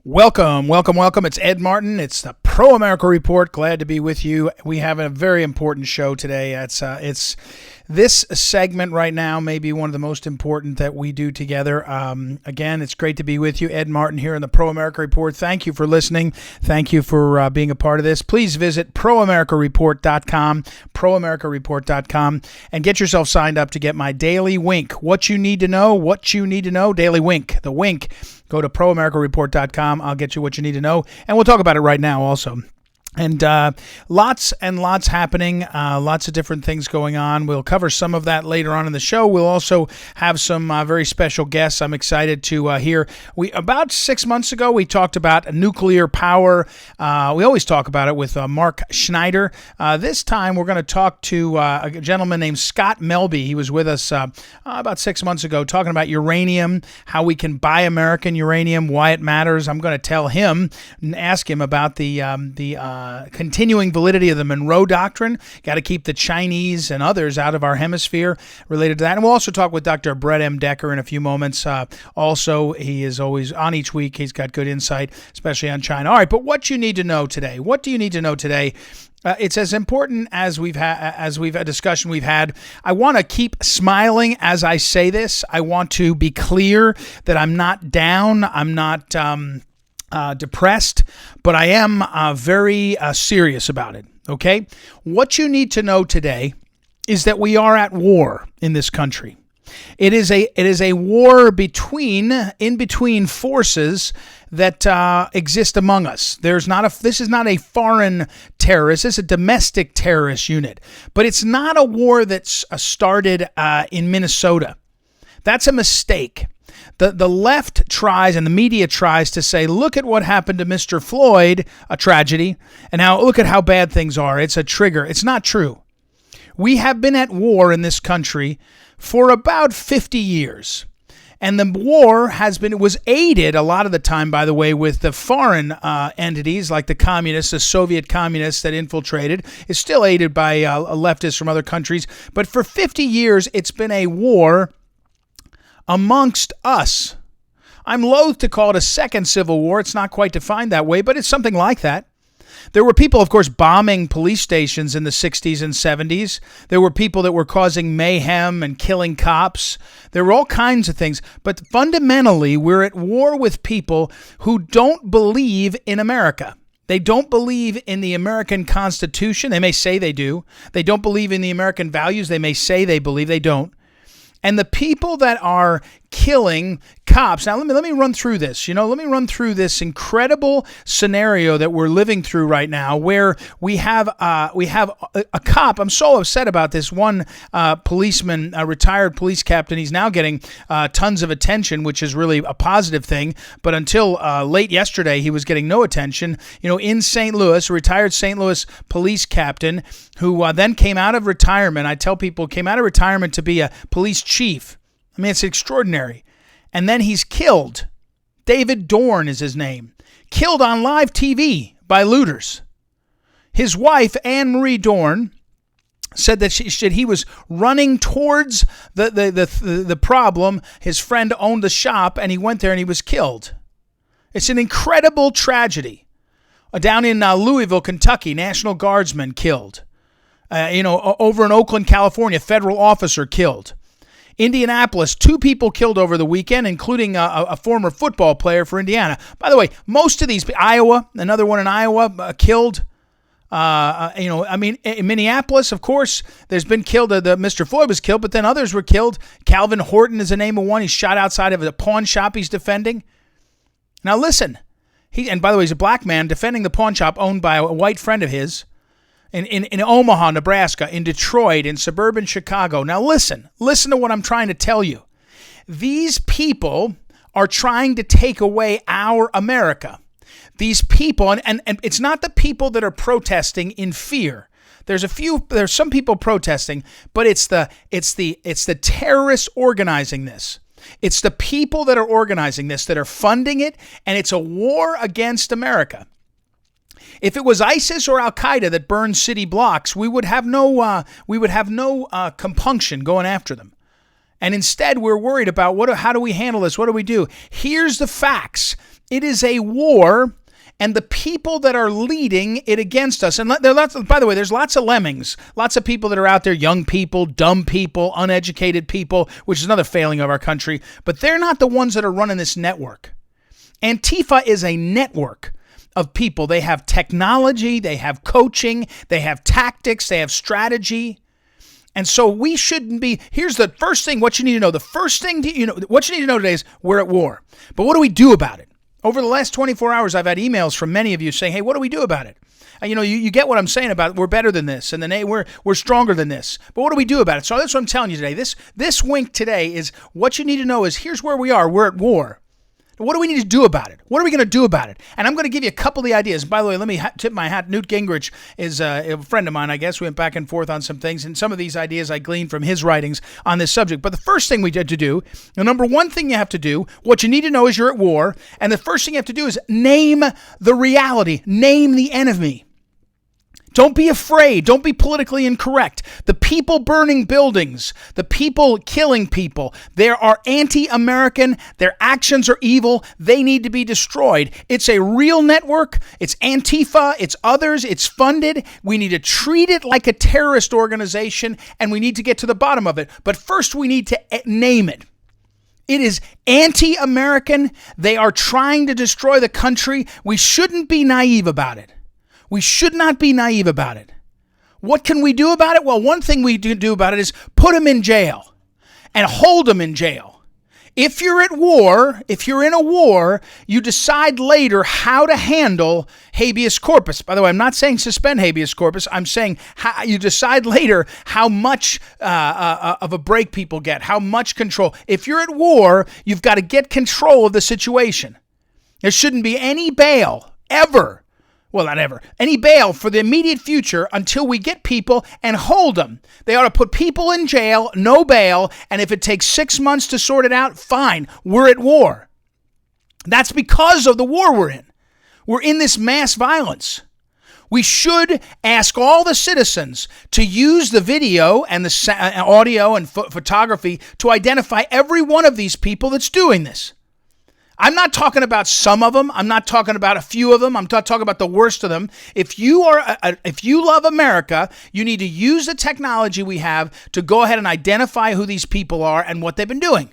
Welcome, welcome, welcome. It's Ed Martin. It's the Pro America Report. Glad to be with you. We have a very important show today. It's this segment right now may be one of the most important that we do together. Again, it's great to be with you. Ed Martin here in the Pro America Report. Thank you for listening. Thank you for being a part of this. Please visit proamericareport.com, proamericareport.com, and get yourself signed up to get my daily wink. What you need to know, daily wink, the wink. Go to proamericareport.com. I'll get you what you need to know, and we'll talk about it right now also. And lots happening, lots of different things going on. We'll cover some of that later on in the show. We'll also have some very special guests I'm excited to hear. About 6 months ago, we talked about nuclear power. We always talk about it with Mark Schneider. This time, we're going to talk to a gentleman named Scott Melby. He was with us about 6 months ago talking about uranium, how we can buy American uranium, why it matters. I'm going to tell him and ask him about the continuing validity of the Monroe Doctrine. Got to keep the Chinese and others out of our hemisphere related to that. And we'll also talk with Dr. Brett M. Decker in a few moments. Also, he is always on each week. He's got good insight, especially on China. All right, but what you need to know today? What do you need to know today? It's as important as we've a discussion we've had. I want to keep smiling as I say this. I want to be clear that I'm not down. I'm not depressed, but I am very serious about it. Okay? What you need to know today is that we are at war in this country. It is a war in between forces that exist among us. This is not a foreign terrorist. This is a domestic terrorist unit. But it's not a war that's started in Minnesota. That's a mistake. The left tries and the media tries to say, look at what happened to Mr. Floyd, a tragedy, and now look at how bad things are. It's a trigger. It's not true. We have been at war in this country for about 50 years. And the war was aided a lot of the time, by the way, with the foreign entities like the communists, the Soviet communists that infiltrated. It's still aided by leftists from other countries. But for 50 years, it's been a war amongst us. I'm loath to call it a second civil war. It's not quite defined that way, but it's something like that. There were people, of course, bombing police stations in the 60s and 70s. There were people that were causing mayhem and killing cops. There were all kinds of things. But fundamentally, we're at war with people who don't believe in America. They don't believe in the American Constitution. They may say they do. They don't believe in the American values. They may say they believe. They don't. And the people that are killing cops. Now, let me run through this. Let me run through this incredible scenario that we're living through right now, where we have a cop. I'm so upset about this one policeman, a retired police captain. He's now getting tons of attention, which is really a positive thing. But until late yesterday, he was getting no attention. In St. Louis, a retired St. Louis police captain who then came out of retirement. I tell people, came out of retirement to be a police chief. I mean, it's extraordinary. And then he's killed. David Dorn is his name. Killed on live TV by looters. His wife, Anne Marie Dorn, said that he was running towards the problem. His friend owned the shop, and he went there and he was killed. It's an incredible tragedy. Down in Louisville, Kentucky, National Guardsman killed. Over in Oakland, California, federal officer killed. Indianapolis, 2 people killed over the weekend, including a former football player for Indiana. By the way, most of these, Iowa, another one in Iowa, killed. In Minneapolis, of course, there's been killed. Mr. Floyd was killed, but then others were killed. Calvin Horton is the name of one. He's shot outside of a pawn shop he's defending. Now listen, and by the way, he's a black man defending the pawn shop owned by a white friend of his. In Omaha, Nebraska, in Detroit, in suburban Chicago. Now listen to what I'm trying to tell you. These people are trying to take away our America. These people, and it's not the people that are protesting in fear. There's some people protesting, but it's the terrorists organizing this. It's the people that are organizing this that are funding it, and it's a war against America. If it was ISIS or Al Qaeda that burned city blocks, we would have no compunction going after them. And instead, we're worried about how do we handle this? What do we do? Here's the facts. It is a war, and the people that are leading it against us. And by the way, there's lots of lemmings, lots of people that are out there, young people, dumb people, uneducated people, which is another failing of our country. But they're not the ones that are running this network. Antifa is a network of people. They have technology, they have coaching, they have tactics, they have strategy. And so we shouldn't be, here's the first thing, what you need to know. The first thing what you need to know today is we're at war. But what do we do about it? Over the last 24 hours, I've had emails from many of you saying, hey, what do we do about it? And, you get what I'm saying about we're better than this, and then hey, we're stronger than this. But what do we do about it? So that's what I'm telling you today. This wink today is what you need to know is here's where we are. We're at war. What do we need to do about it? What are we going to do about it? And I'm going to give you a couple of the ideas. By the way, let me tip my hat. Newt Gingrich is a friend of mine, I guess. We went back and forth on some things, and some of these ideas I gleaned from his writings on this subject. But the first thing we had to do, the number one thing you have to do, what you need to know is you're at war, and the first thing you have to do is name the reality. Name the enemy. Don't be afraid. Don't be politically incorrect. The people burning buildings, the people killing people, they are anti-American. Their actions are evil. They need to be destroyed. It's a real network. It's Antifa. It's others. It's funded. We need to treat it like a terrorist organization, and we need to get to the bottom of it. But first, we need to name it. It is anti-American. They are trying to destroy the country. We shouldn't be naive about it. We should not be naive about it. What can we do about it? Well, one thing we do about it is put them in jail and hold them in jail. If you're at war, if you're in a war, you decide later how to handle habeas corpus. By the way, I'm not saying suspend habeas corpus. I'm saying you decide later how much of a break people get, how much control. If you're at war, you've got to get control of the situation. There shouldn't be any bail ever. Well, not ever. Any bail for the immediate future until we get people and hold them. They ought to put people in jail, no bail, and if it takes 6 months to sort it out, fine. We're at war. That's because of the war we're in. We're in this mass violence. We should ask all the citizens to use the video and the audio and photography to identify every one of these people that's doing this. I'm not talking about some of them. I'm not talking about a few of them. I'm not talking about the worst of them. If you love America, you need to use the technology we have to go ahead and identify who these people are and what they've been doing.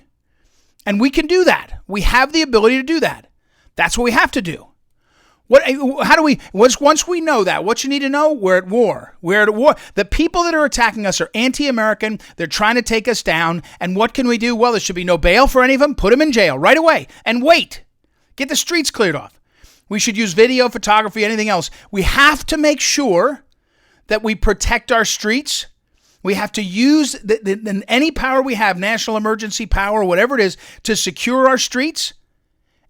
And we can do that. We have the ability to do that. That's what we have to do. Once we know that, what you need to know, we're at war. We're at war. The people that are attacking us are anti-American. They're trying to take us down. And what can we do? Well, there should be no bail for any of them. Put them in jail right away and wait. Get the streets cleared off. We should use video, photography, anything else. We have to make sure that we protect our streets. We have to use any power we have, national emergency power, whatever it is, to secure our streets.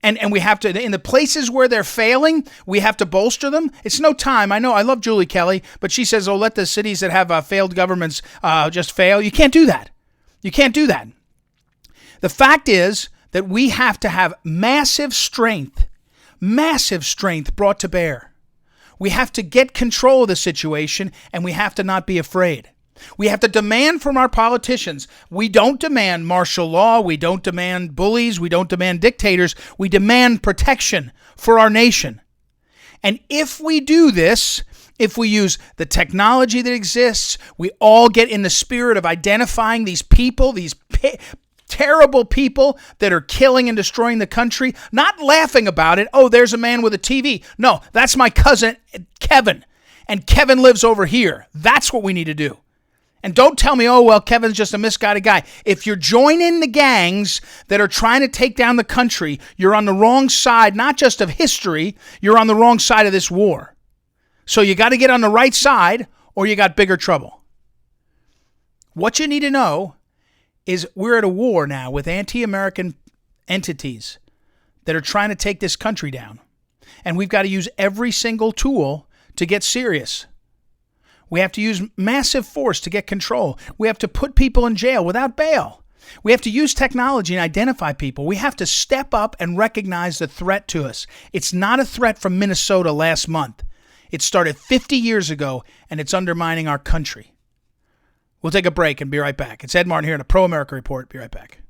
And we have to, in the places where they're failing, we have to bolster them. It's no time. I know, I love Julie Kelly, but she says, let the cities that have failed governments just fail. You can't do that. You can't do that. The fact is that we have to have massive strength brought to bear. We have to get control of the situation, and we have to not be afraid. We have to demand from our politicians. We don't demand martial law. We don't demand bullies. We don't demand dictators. We demand protection for our nation. And if we do this, if we use the technology that exists, we all get in the spirit of identifying these people, these terrible people that are killing and destroying the country, not laughing about it. Oh, there's a man with a TV. No, that's my cousin, Kevin. And Kevin lives over here. That's what we need to do. And don't tell me, Kevin's just a misguided guy. If you're joining the gangs that are trying to take down the country, you're on the wrong side, not just of history, you're on the wrong side of this war. So you got to get on the right side or you got bigger trouble. What you need to know is we're at a war now with anti-American entities that are trying to take this country down. And we've got to use every single tool to get serious. We have to use massive force to get control. We have to put people in jail without bail. We have to use technology and identify people. We have to step up and recognize the threat to us. It's not a threat from Minnesota last month. It started 50 years ago, and it's undermining our country. We'll take a break and be right back. It's Ed Martin here in a Pro America Report. Be right back.